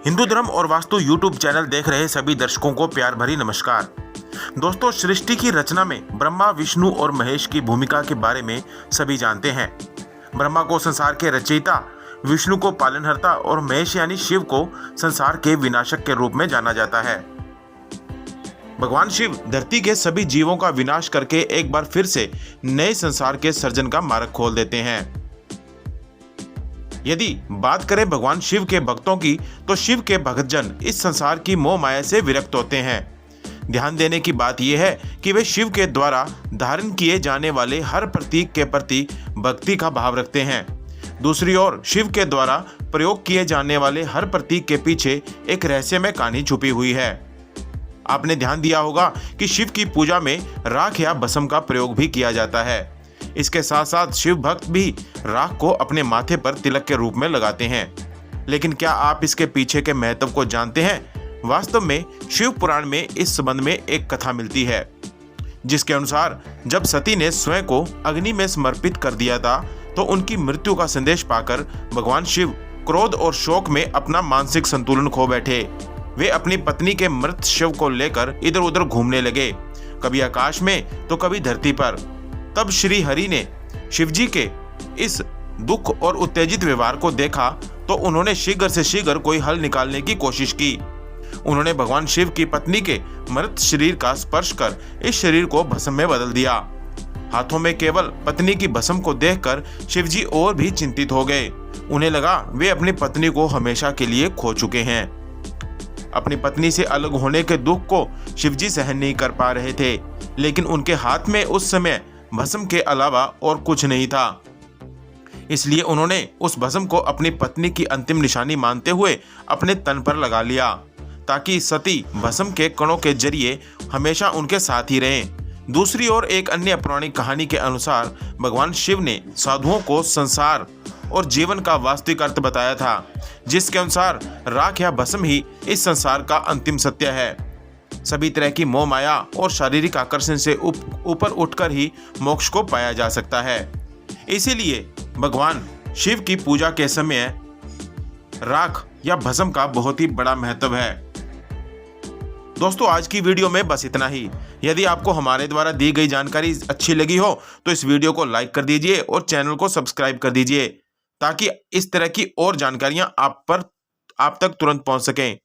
हिंदू धर्म और vastu YouTube channel देख रहे सभी दर्शकों को प्यार भरी नमस्कार। दोस्तों, सृष्टि की रचना में ब्रह्मा, विष्णु और महेश की भूमिका के बारे में सभी जानते हैं। ब्रह्मा को संसार के रचयिता, विष्णु को पालनहर्ता और महेश यानी शिव को संसार के विनाशक के रूप में जाना जाता है। भगवान शिव धरती के सभी जीवों का विनाश करके एक बार फिर से नए संसार के सृजन का मार्ग खोल देते हैं। यदि बात करें भगवान शिव के भक्तों की, तो शिव के भक्तजन इस संसार की मोह माया से विरक्त होते हैं। ध्यान देने की बात यह है कि वे शिव के द्वारा धारण किए जाने वाले हर प्रतीक के प्रति भक्ति का भाव रखते हैं। दूसरी ओर शिव के द्वारा प्रयोग किए जाने वाले हर प्रतीक के पीछे एक रहस्यमय कहानी छुपी हुई है। आपने ध्यान दिया होगा कि शिव की पूजा में राख या भस्म का प्रयोग भी किया जाता है। इसके साथ साथ शिव भक्त भी राख को अपने माथे पर तिलक के रूप में लगाते हैं। लेकिन क्या आप इसके पीछे के महत्व को जानते हैं? वास्तव में शिव पुराण में इस संबंध में एक कथा मिलती है, जिसके अनुसार जब सती ने स्वयं को अग्नि में समर्पित कर दिया था, तो उनकी मृत्यु का संदेश पाकर भगवान शिव क्रोध और शोक में अपना मानसिक संतुलन खो बैठे। वे अपनी पत्नी के मृत शव को लेकर इधर उधर घूमने लगे, कभी आकाश में तो कभी धरती पर। तब श्री हरि ने शिवजी के इस दुख और उत्तेजित व्यवहार को देखा, तो उन्होंने शीघ्र से शीघ्र कोई हल निकालने की कोशिश की। उन्होंने भगवान शिव की पत्नी के मृत शरीर का स्पर्श कर इस शरीर को भस्म में बदल दिया। हाथों में केवल पत्नी की भस्म को देखकर शिवजी और भी चिंतित हो गए। उन्हें लगा वे अपनी पत्नी को हमेशा के लिए खो चुके हैं। अपनी पत्नी से अलग होने के दुख को शिवजी सहन नहीं कर पा रहे थे, लेकिन उनके हाथ में उस समय भस्म के अलावा और कुछ नहीं था। इसलिए उन्होंने उस भस्म को अपनी पत्नी की अंतिम निशानी मानते हुए अपने तन पर लगा लिया, ताकि सती भस्म के कणों के जरिए हमेशा उनके साथ ही रहें। दूसरी ओर एक अन्य पौराणिक कहानी के अनुसार भगवान शिव ने साधुओं को संसार और जीवन का वास्तविक अर्थ बताया था, जिसके अनुसार राख या भस्म ही इस संसार का अंतिम सत्य है। सभी तरह की मोह माया और शारीरिक आकर्षण से ऊपर उठकर ही मोक्ष को पाया जा सकता है। इसीलिए भगवान शिव की पूजा के समय राख या भस्म का बहुत ही बड़ा महत्व है। दोस्तों, आज की वीडियो में बस इतना ही। यदि आपको हमारे द्वारा दी गई जानकारी अच्छी लगी हो तो इस वीडियो को लाइक कर दीजिए और चैनल को सब्सक्राइब कर दीजिए, ताकि इस तरह की और जानकारियां आप तक तुरंत पहुंच सकें।